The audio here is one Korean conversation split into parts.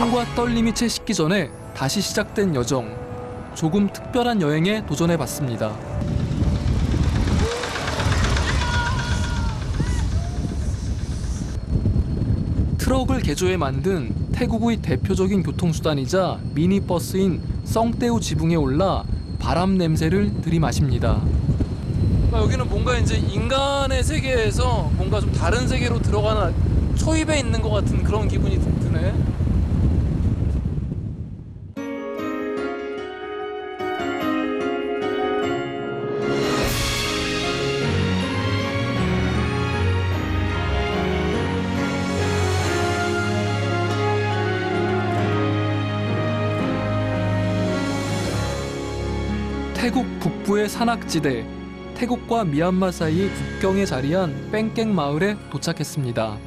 손과 떨림이 채 식기 전에 다시 시작된 여정. 조금 특별한 여행에 도전해봤습니다. 트럭을 개조해 만든 태국의 대표적인 교통수단이자 미니버스인 썽떼우 지붕에 올라 바람 냄새를 들이마십니다. 여기는 뭔가 이제 인간의 세계에서 뭔가 좀 다른 세계로 들어가는 초입에 있는 것 같은 그런 기분이 드네. 태국 북부의 산악지대, 태국과 미얀마 사이의 국경에 자리한 뺑깽 마을에 도착했습니다.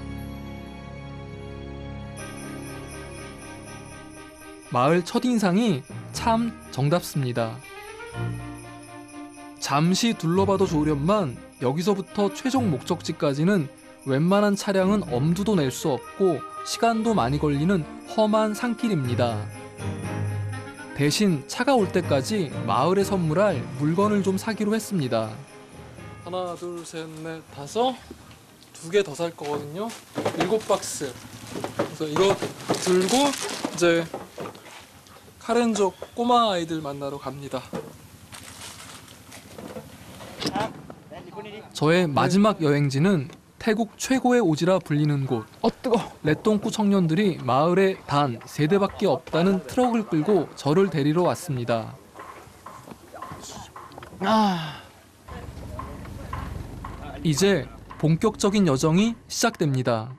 마을 첫인상이 참 정답습니다. 잠시 둘러봐도 좋으련만 여기서부터 최종 목적지까지는 웬만한 차량은 엄두도 낼 수 없고 시간도 많이 걸리는 험한 산길입니다. 대신 차가 올 때까지 마을에 선물할 물건을 좀 사기로 했습니다. 하나, 둘, 셋, 넷, 다섯. 2개 더 살 거거든요. 7박스. 그래서 이거 들고 이제 카렌족 꼬마 아이들 만나러 갑니다. 저의 마지막 여행지는 태국 최고의 오지라 불리는 곳. 뜨거. 렛동쿠 청년들이 마을에 단 3대밖에 없다는 트럭을 끌고 저를 데리러 왔습니다. 이제 본격적인 여정이 시작됩니다.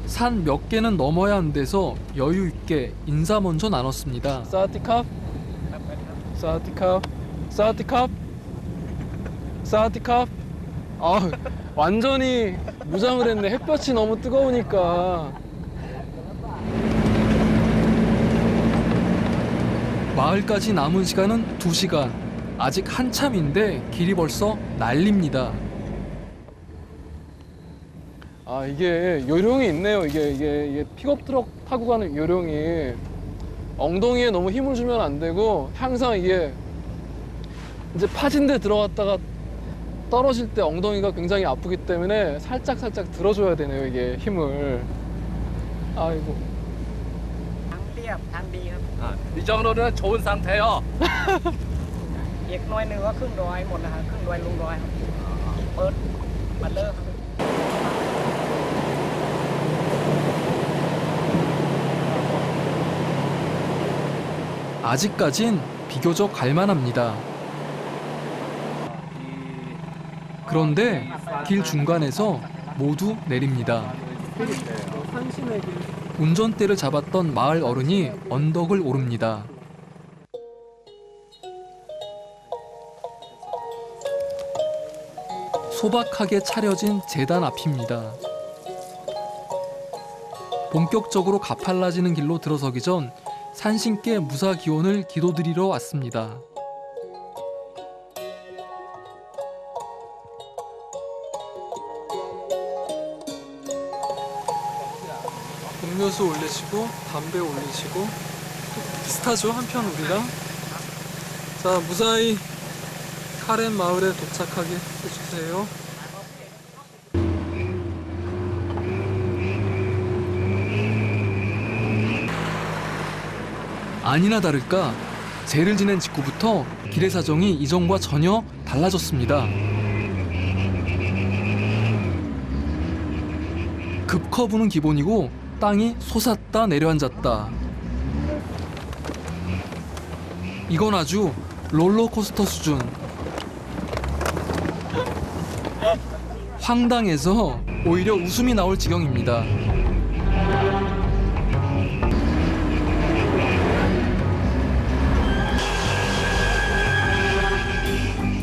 산 몇 개는 넘어야 한데서 여유 있게 인사 먼저 나눴습니다. 사와디캅, 사와디캅, 사와디캅, 사와디캅. 완전히 무장을 했네. 햇볕이 너무 뜨거우니까. 마을까지 남은 시간은 2시간. 아직 한참인데 길이 벌써 난립니다. 이게 요령이 있네요. 이게 픽업 트럭 타고 가는 요령이 엉덩이에 너무 힘을 주면 안 되고 항상 이게 이제 파진대 들어갔다가 떨어질 때 엉덩이가 굉장히 아프기 때문에 살짝 들어줘야 되네요. 이게 힘을. 아이고. 이 정도는 좋은 상태요. อีกหน่อยหนึ่งก็ครึ่งร้อยหมดนะฮะครึ่งร้อยลุงร้อยครับเปิดบัตเลอร์ครับ 아직까진 비교적 갈만합니다. 그런데 길 중간에서 모두 내립니다. 운전대를 잡았던 마을 어른이 언덕을 오릅니다. 소박하게 차려진 제단 앞입니다. 본격적으로 가팔라지는 길로 들어서기 전 산신께 무사 기원을 기도드리러 왔습니다. 음료수 올리시고 담배 올리시고 비슷하죠 한편 우리랑. 자 무사히 카렌 마을에 도착하게 해주세요. 아니나 다를까 제를 지낸 직후부터 길의 사정이 이전과 전혀 달라졌습니다. 급커브는 기본이고 땅이 솟았다 내려앉았다. 이건 아주 롤러코스터 수준. 황당해서 오히려 웃음이 나올 지경입니다.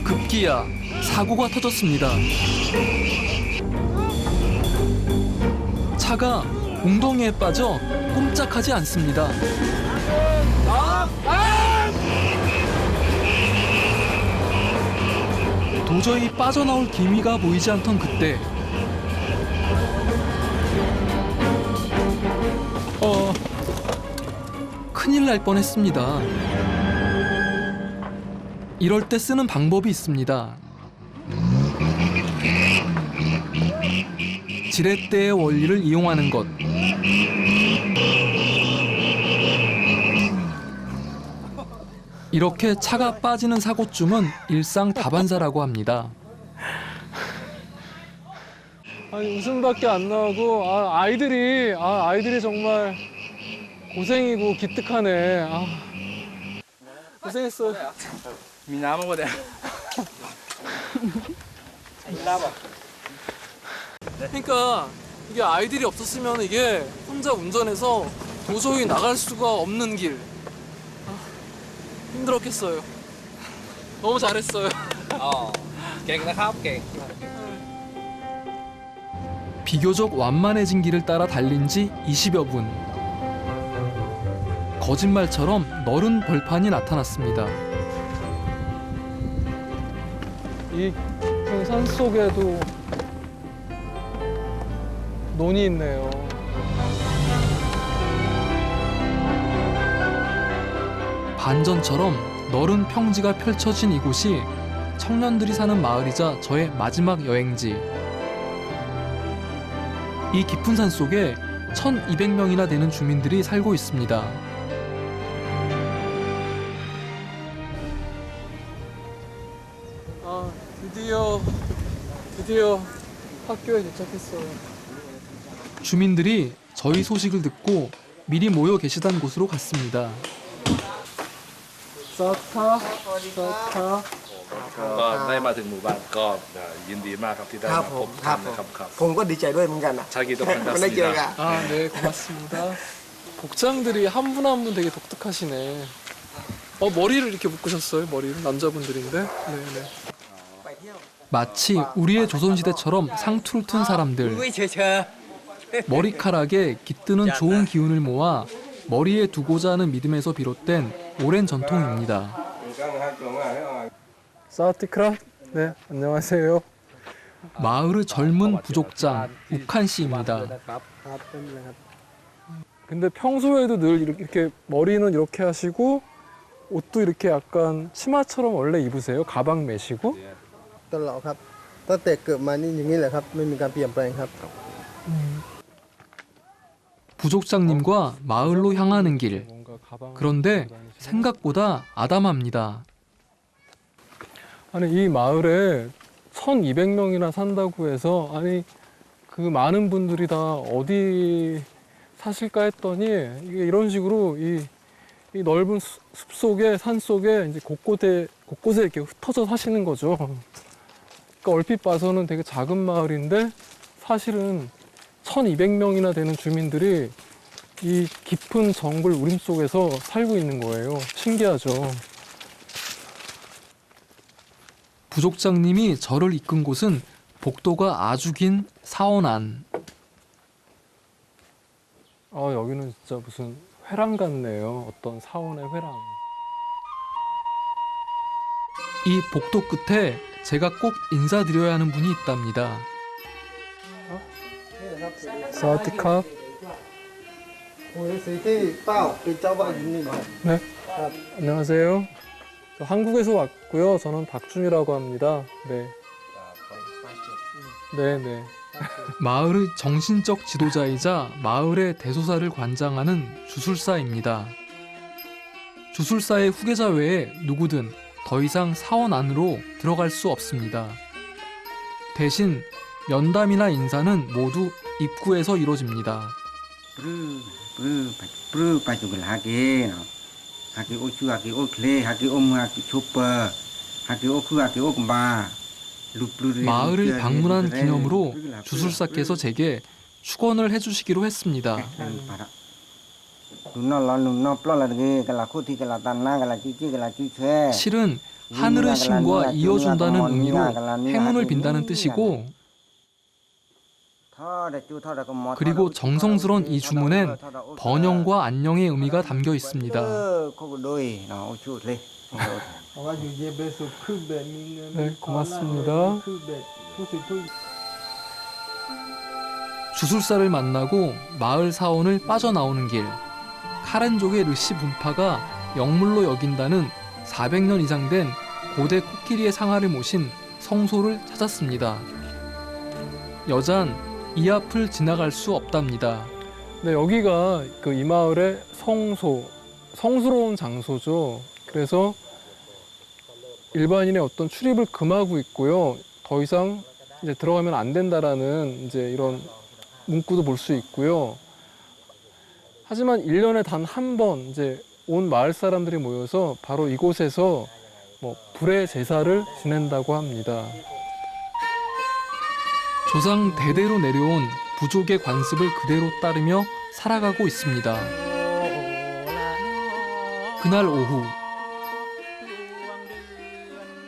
급기야 사고가 터졌습니다. 차가 웅덩이에 빠져 꼼짝하지 않습니다. 도저히 빠져나올 기미가 보이지 않던 그때 큰일 날 뻔했습니다. 이럴 때 쓰는 방법이 있습니다. 지렛대의 원리를 이용하는 것. 이렇게 차가 빠지는 사고쯤은 일상 다반사라고 합니다. 아니 웃음밖에 안 나오고 아이들이 정말 고생이고 기특하네. 고생했어. 미나무 거든. 그러니까 이게 아이들이 없었으면 이게 혼자 운전해서 도저히 나갈 수가 없는 길. 힘들었겠어요. 너무 잘했어요. 갱นะครับ갱. 비교적 완만해진 길을 따라 달린 지 20여 분. 거짓말처럼 너른 벌판이 나타났습니다. 이 산 속에도 논이 있네요. 반전처럼 너른 평지가 펼쳐진 이곳이 청년들이 사는 마을이자 저의 마지막 여행지. 이 깊은 산 속에 1,200명이나 되는 주민들이 살고 있습니다. 드디어 학교에 도착했어요. 주민들이 저희 소식을 듣고 미리 모여 계시던 곳으로 갔습니다. 좋다. ก็ได้มาถึงหมู่บ้านก็ยินดีมากครับที่ได้ ครับ มา ผ พ ม บ ครั ท่า บ นนะครับครับ ผมก็ดีใจด้วยเหมือนกันนะ 자기도 ไม่ได้เจอกัน 반갑습니다. 네, 고맙습니다. 복장들이 한 분 한 분 되게 독특하시네. 머리를 이렇게 묶으셨어요? 머리를 남자분들인데. 네네. 마치 우리의 조선시대처럼 상투를 튼 사람들. 머리카락에 깃드는 좋은 기운을 모아 머리에 두고자 하는 믿음에서 비롯된 오랜 전통입니다. 사와디크랍. 네, 안녕하세요. 마을의 젊은 부족장 우칸 씨입니다. 근데 평소에도 늘 이렇게 머리는 이렇게 하시고 옷도 이렇게 약간 치마처럼 원래 입으세요? 가방 메시고? ตลอดครับตั้งแต่เกิดมานี่อย่างนี้แหละครับไม่มีการเปลี่ยนแปลงครับ 부족장님과 마을로 향하는 길. 뭔가 가방을 그런데 들고 다니시는? 생각보다 아담합니다. 아니 이 마을에 1,200명이나 산다고 해서 아니 그 많은 분들이 다 어디 사실까 했더니 이게 이런 식으로 이 넓은 숲 속에 산 속에 이제 곳곳에 이렇게 흩어져 사시는 거죠. 그러니까 얼핏 봐서는 되게 작은 마을인데 사실은 1,200명이나 되는 주민들이 이 깊은 정글 우림 속에서 살고 있는 거예요. 신기하죠. 부족장님이 저를 이끈 곳은 복도가 아주 긴 사원 안. 여기는 진짜 무슨 회랑 같네요. 어떤 사원의 회랑. 이 복도 끝에 제가 꼭 인사드려야 하는 분이 있답니다. 사와디캅. โอ้ยสีที่เป้าเป็นเจ้าบ้านอยู่นี่ครับ 네. 안녕하세요. 저 한국에서 왔고요. 저는 박준이라고 합니다. 네. 네네. 마을의 정신적 지도자이자 마을의 대소사를 관장하는 주술사입니다. 주술사의 후계자 외에 누구든 더 이상 사원 안으로 들어갈 수 없습니다. 대신 면담이나 인사는 모두 입구에서 이루어집니다. ปรื้อไปจุกลาเกเนาะฮากิโอชูฮากิโอเคลฮากิโอมฮากิชูเปอร์ฮากิโอคือฮากิโอกุมบา 마을을 방문한 기념으로 주술사께서 제게 축원을 해주시기로 했습니다. นุ่นนอนุ่นนอปลอละเกกะลาโคติกะลาตันนากะลาจิจิกะลาจิเช 실은 하늘의 신과 이어준다는 의미로 행운을 빈다는 뜻이고 그리고 정성스런 이 주문엔 번영과 안녕의 의미가 담겨 있습니다. โคโดยเนาะโอชูเลย เพราะว่าอยู่เย็นเป็นสุขคือแบบมีเงิน 네, 고맙습니다. คือแบบทุกสิ่งทุก 주술사를 만나고 마을 사원을 빠져나오는 길. 카렌족의 르시 분파가 영물로 여긴다는 400년 이상 된 고대 코끼리의 상아를 모신 성소를 찾았습니다. 여잔 이 앞을 지나갈 수 없답니다. 네, 여기가 그 이 마을의 성스러운 장소죠. 그래서 일반인의 어떤 출입을 금하고 있고요. 더 이상 이제 들어가면 안 된다라는 이제 이런 문구도 볼 수 있고요. 하지만 1년에 단 한 번 이제 온 마을 사람들이 모여서 바로 이곳에서 뭐 불의 제사를 지낸다고 합니다. 조상 대대로 내려온 부족의 관습을 그대로 따르며 살아가고 있습니다. 그날 오후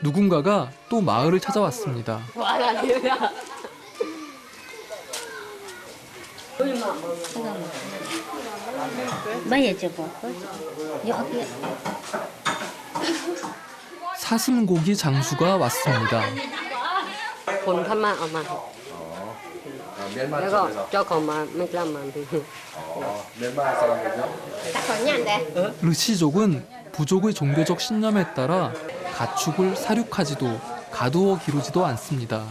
누군가가 또 마을을 찾아왔습니다. Bây giờ chưa có. 사슴고기 장수가 왔습니다. Con thăm mà mà. Myanmar Nếu 쪽에서. cho con mà mấy làm mà thì. Myanmar 사람이죠? Chắc có nhận đấy. 르시족은 부족의 종교적 신념에 따라 가축을 사륙하지도 가두어 기르지도 않습니다.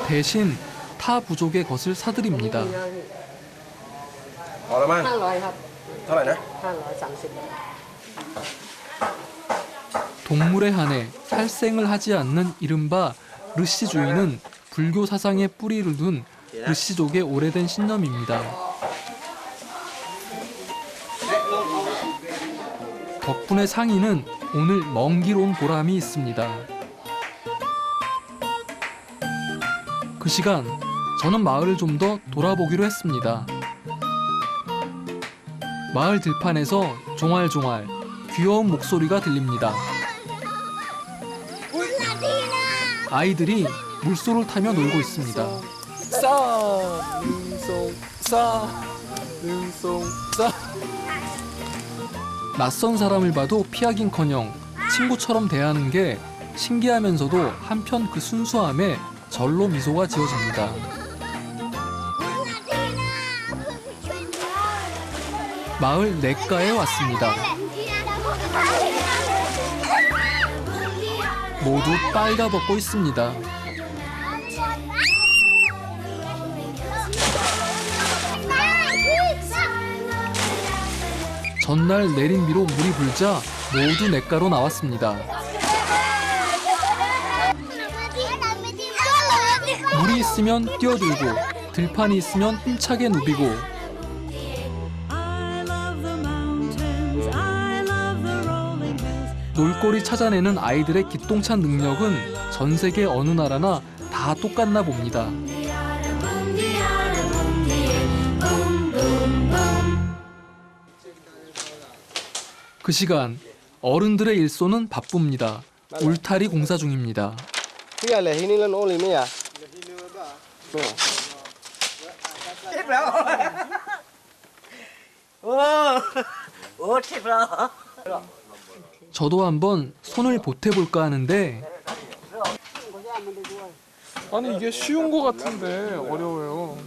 대신 타 부족의 것을 사들입니다. Hàng loài hả? 200 230. 동물에 한해 살생을 하지 않는 이른바 르시주의는 불교 사상에 뿌리를 둔 르시족의 오래된 신념입니다. 덕분에 상인은 오늘 먼 길 온 보람이 있습니다. 그 시간 저는 마을을 좀 더 돌아보기로 했습니다. 마을 들판에서 종알종알 귀여운 목소리가 들립니다. 아이들이 물소를 타며 놀고 있습니다. 낯선 사람을 봐도 피하긴커녕 친구처럼 대하는 게 신기하면서도 한편 그 순수함에 절로 미소가 지어집니다. 마을 냇가에 왔습니다. 모두 빨가벗고 있습니다. 전날 내린 비로 물이 불자 모두 냇가로 나왔습니다. 물이 있으면 뛰어들고 들판이 있으면 힘차게 누비고 놀거리 찾아내는 아이들의 기똥찬 능력은 전 세계 어느 나라나 다 똑같나 봅니다. 그 시간 어른들의 일손은 바쁩니다. 울타리 공사 중입니다. 저도 한번 손을 보태볼까 하는데 아니 이게 쉬운 거 같은데 어려워요.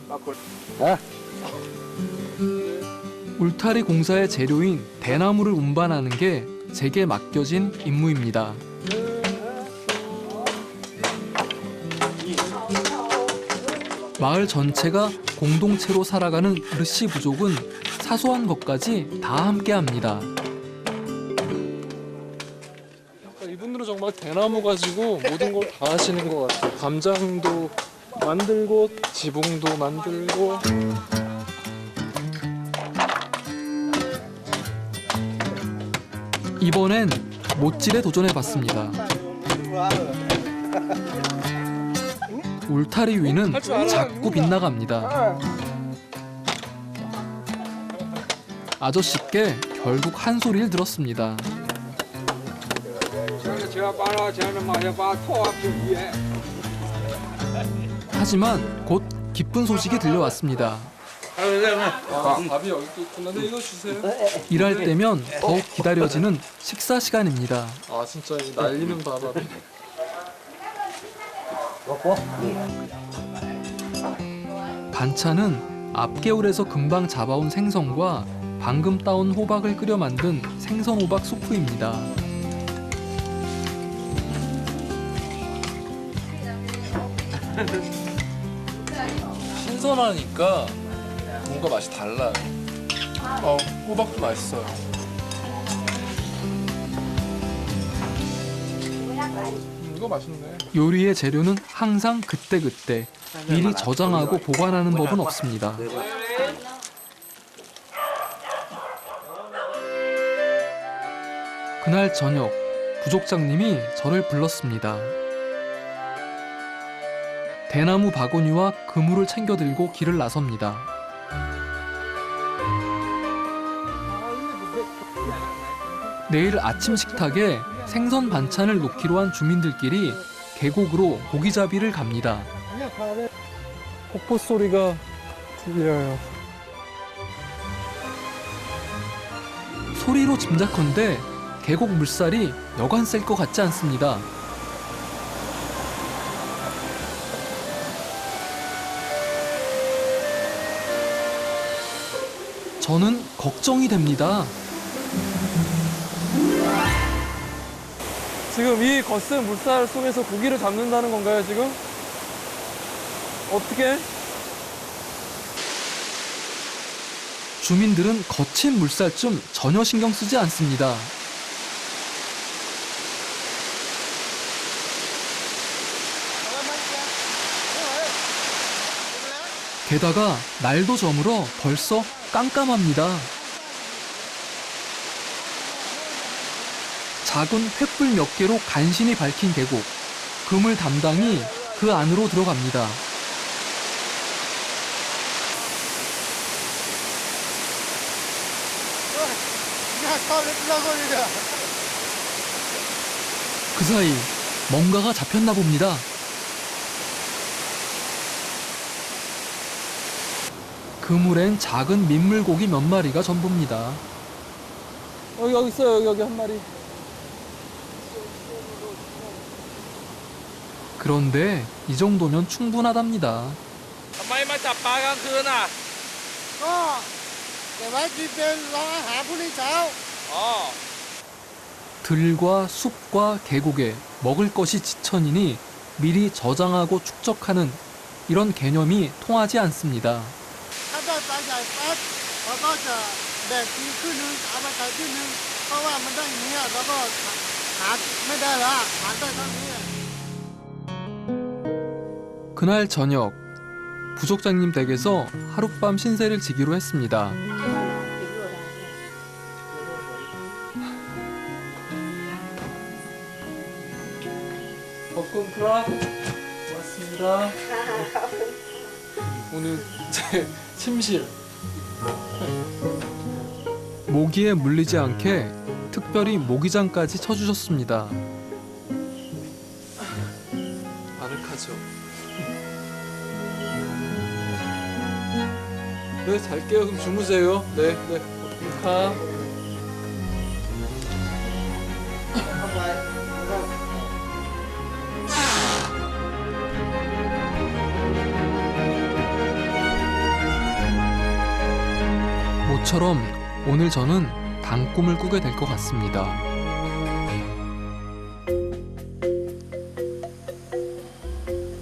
울타리 공사의 재료인 대나무를 운반하는 게 제게 맡겨진 임무입니다. 마을 전체가 공동체로 살아가는 르시 부족은 사소한 것까지 다 함께합니다. 이분들은 정말 대나무 가지고 모든 걸 다 하시는 것 같아요. 감장도 만들고 지붕도 만들고. 이번엔 못질에 도전해봤습니다. 울타리 위는 자꾸 빗나갑니다. 아저씨께 결국 한 소리를 들었습니다. 하지만 곧 기쁜 소식이 들려왔습니다. 밥이 여기 있구나. 네, 이거 주세요. 일할 때면 더욱 기다려지는 식사 시간입니다. 아 진짜 이 날리는 밥이. 반찬은 앞개울에서 금방 잡아온 생선과 방금 따온 호박을 끓여 만든 생선 호박 수프입니다. 신선하니까 뭔가 맛이 달라요. 호박도 맛있어요. 이거 맛있네. 요리의 재료는 항상 그때그때 미리 저장하고 보관하는 법은 없습니다. 그날 저녁, 부족장님이 저를 불렀습니다. 대나무 바구니와 그물을 챙겨 들고 길을 나섭니다. 내일 아침 식탁에 생선 반찬을 놓기로 한 주민들끼리 계곡으로 고기잡이를 갑니다. 폭포 소리가 들려요. 소리로 짐작컨대 계곡 물살이 여간 셀 것 같지 않습니다. 저는 걱정이 됩니다. 지금 이 거센 물살 속에서 고기를 잡는다는 건가요, 지금? 어떻게? 주민들은 거친 물살쯤 전혀 신경 쓰지 않습니다. 게다가 날도 저물어 벌써 깜깜합니다. 작은 횃불 몇 개로 간신히 밝힌 계곡. 그물 담당이 그 안으로 들어갑니다. 그 사이 뭔가가 잡혔나 봅니다. 그물엔 작은 민물고기 몇 마리가 전부입니다. 여기 있어요. 여기 한 마리. 그런데 이 정도면 충분하답니다. ทำไมมาจับปลากลางคืนอ่ะ ก็เก็บไว้กินเป็นรออาหารพรุ่งนี้เช้า อ๋อ 들과 숲과 계곡에 먹을 것이 지천이니 미리 저장하고 축적하는 이런 개념이 통하지 않습니다. ถ้าได้ปลาใหญ่ปั๊บเราก็จะแบ่งทีครึ่งนึงเอามาใส่ครึ่งนึงเพราะว่ามันได้อย่างนี้เราก็หาไม่ได้แล้วหาได้เท่านี้ 그날 저녁 부족장님 댁에서 하룻밤 신세를 지기로 했습니다. 벚꽃 프라 고맙습니다. 오늘 제 침실. 모기에 물리지 않게 특별히 모기장까지 쳐주셨습니다. 아늑하죠. 네, 잘게요. 그럼 주무세요. 네, 네. 가. 모처럼 오늘 저는 단꿈을 꾸게 될 것 같습니다.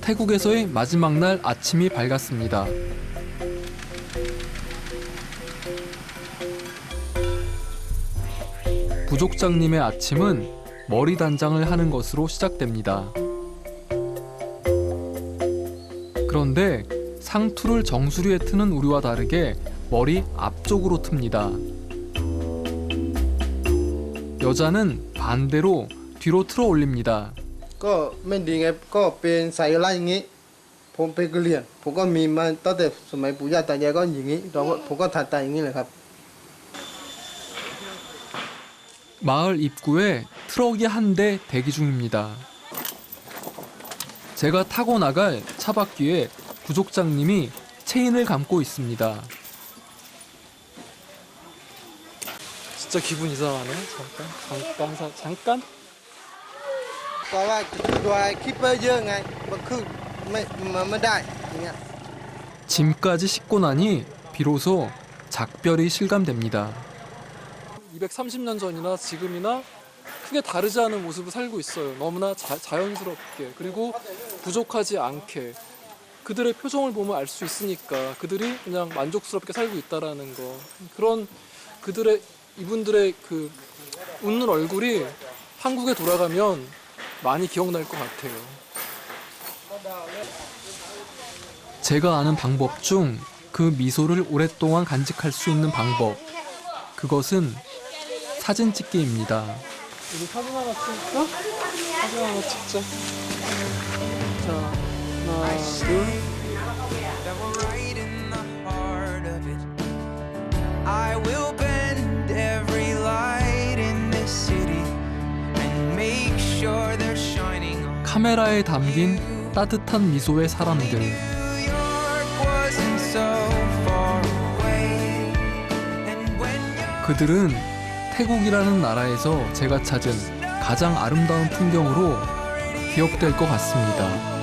태국에서의 마지막 날 아침이 밝았습니다. 부족장님의 아침은 머리 단장을 하는 것으로 시작됩니다. 그런데 상투를 정수리에 트는 우리와 다르게 머리 앞쪽으로 틉니다. 여자는 반대로 뒤로 틀어 올립니다. ก็ไม่ดีไงก็เป็นใส่อะไรอย่างนี้ผมเป็นกะเหรี่ยงผมก็มีมาตั้งแต่สมัยปู่ย่าตายายก็อย่างนี้ผมก็ถัดตาอย่างนี้แหละครับ 마을 입구에 트럭이 한 대 대기 중입니다. 제가 타고 나갈 차 바퀴에 부족장님이 체인을 감고 있습니다. 진짜 기분 이상하네. 잠깐. ก็ว่าตัวคิปเปอร์เยอะไงมันขึ้นไม่ได้อย่างเงี้ย 짐까지 싣고 나니 비로소 작별이 실감됩니다. 230년 전이나 지금이나 크게 다르지 않은 모습을 살고 있어요. 너무나 자연스럽게, 그리고 부족하지 않게. 그들의 표정을 보면 알 수 있으니까 그들이 그냥 만족스럽게 살고 있다라는 거. 그런 이분들의 그 웃는 얼굴이 한국에 돌아가면 많이 기억날 것 같아요. 제가 아는 방법 중 그 미소를 오랫동안 간직할 수 있는 방법, 그것은 사진 찍기입니다. 우리 사진 하나 찍을까? 사진 하나 찍자. 자, 하나, 둘. I will bend every light in this city and make sure they're shining on. 카메라에 담긴 따뜻한 미소의 사람들. New York wasn't so far away. And when you're 그들은 태국이라는 나라에서 제가 찾은 가장 아름다운 풍경으로 기억될 것 같습니다.